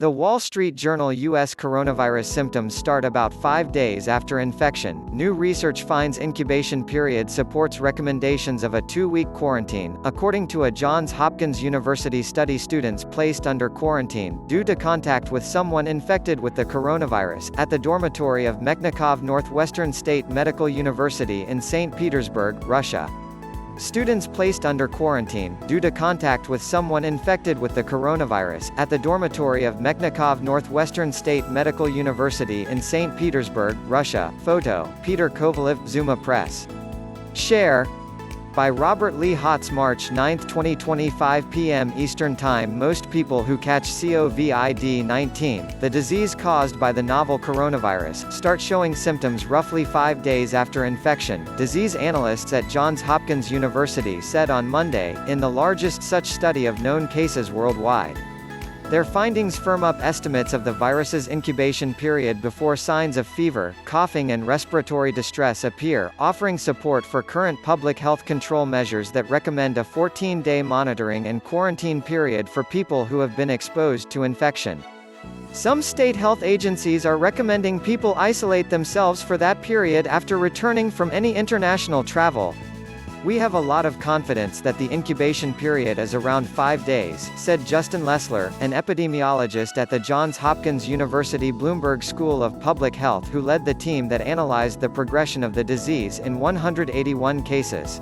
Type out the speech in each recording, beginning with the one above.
The Wall Street Journal U.S. coronavirus symptoms start about 5 days after infection. New research finds incubation period supports recommendations of a 2-week quarantine, according to a Johns Hopkins University study. Students placed under quarantine, due to contact with someone infected with the coronavirus, at the dormitory of Mechnikov Northwestern State Medical University in St. Petersburg, Russia. Students placed under quarantine, due to contact with someone infected with the coronavirus, at the dormitory of Mechnikov Northwestern State Medical University in St. Petersburg, Russia. Photo, Peter Kovalev, Zuma Press. Share. By Robert Lee Hotz, March 9, 2025 p.m. Eastern Time. Most people who catch COVID-19, the disease caused by the novel coronavirus, start showing symptoms roughly 5 days after infection, disease analysts at Johns Hopkins University said on Monday, in the largest such study of known cases worldwide. Their findings firm up estimates of the virus's incubation period before signs of fever, coughing and respiratory distress appear, offering support for current public health control measures that recommend a 14-day monitoring and quarantine period for people who have been exposed to infection. Some state health agencies are recommending people isolate themselves for that period after returning from any international travel. "We have a lot of confidence that the incubation period is around 5 days," said Justin Lessler, an epidemiologist at the Johns Hopkins University Bloomberg School of Public Health who led the team that analyzed the progression of the disease in 181 cases.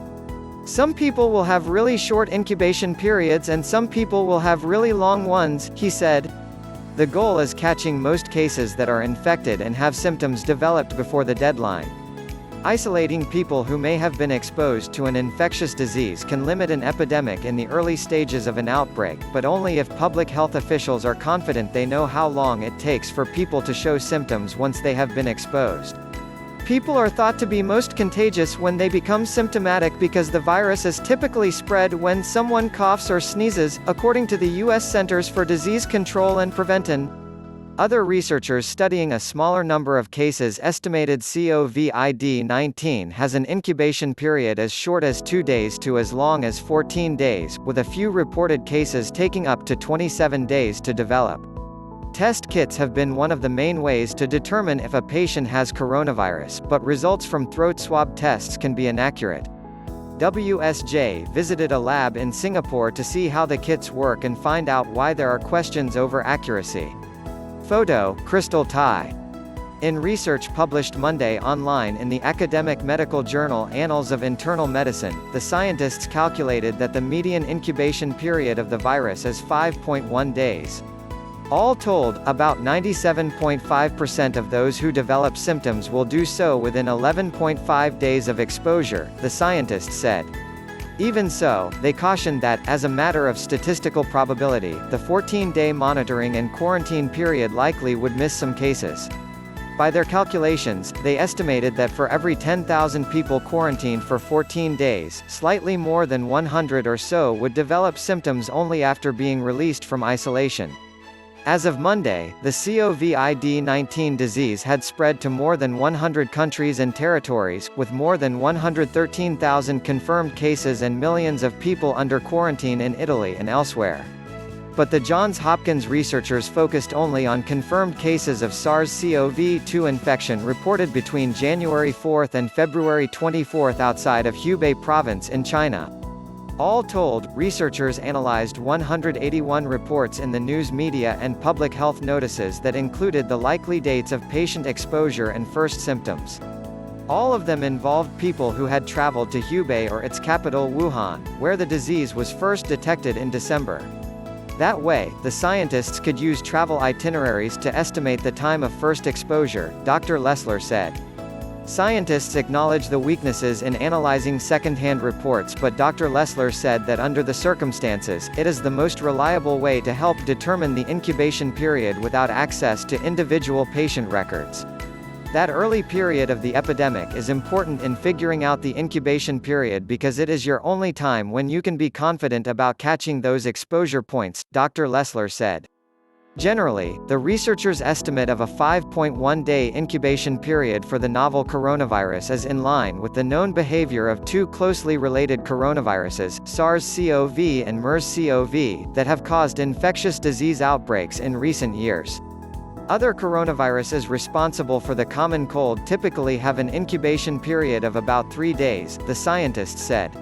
"Some people will have really short incubation periods and some people will have really long ones," he said. "The goal is catching most cases that are infected and have symptoms developed before the deadline. Isolating people who may have been exposed to an infectious disease can limit an epidemic in the early stages of an outbreak, but only if public health officials are confident they know how long it takes for people to show symptoms once they have been exposed. People are thought to be most contagious when they become symptomatic because the virus is typically spread when someone coughs or sneezes, according to the U.S. Centers for Disease Control and Prevention. Other researchers studying a smaller number of cases estimated COVID-19 has an incubation period as short as 2 days to as long as 14 days, with a few reported cases taking up to 27 days to develop. Test kits have been one of the main ways to determine if a patient has coronavirus, but results from throat swab tests can be inaccurate. WSJ visited a lab in Singapore to see how the kits work and find out why there are questions over accuracy. Photo, Crystal Tai. In research published Monday online in the academic medical journal Annals of Internal Medicine, the scientists calculated that the median incubation period of the virus is 5.1 days. All told, about 97.5% of those who develop symptoms will do so within 11.5 days of exposure, the scientists said. Even so, they cautioned that, as a matter of statistical probability, the 14-day monitoring and quarantine period likely would miss some cases. By their calculations, they estimated that for every 10,000 people quarantined for 14 days, slightly more than 100 or so would develop symptoms only after being released from isolation. As of Monday, the COVID-19 disease had spread to more than 100 countries and territories, with more than 113,000 confirmed cases and millions of people under quarantine in Italy and elsewhere. But the Johns Hopkins researchers focused only on confirmed cases of SARS-CoV-2 infection reported between January 4 and February 24 outside of Hubei province in China. All told, researchers analyzed 181 reports in the news media and public health notices that included the likely dates of patient exposure and first symptoms. All of them involved people who had traveled to Hubei or its capital Wuhan, where the disease was first detected in December. That way, the scientists could use travel itineraries to estimate the time of first exposure, Dr. Lessler said. Scientists acknowledge the weaknesses in analyzing second-hand reports, but Dr. Lessler said that under the circumstances, it is the most reliable way to help determine the incubation period without access to individual patient records. That early period of the epidemic is important in figuring out the incubation period because it is your only time when you can be confident about catching those exposure points, Dr. Lessler said. Generally, the researchers' estimate of a 5.1-day incubation period for the novel coronavirus is in line with the known behavior of two closely related coronaviruses, SARS-CoV and MERS-CoV, that have caused infectious disease outbreaks in recent years. Other coronaviruses responsible for the common cold typically have an incubation period of about 3 days, the scientists said.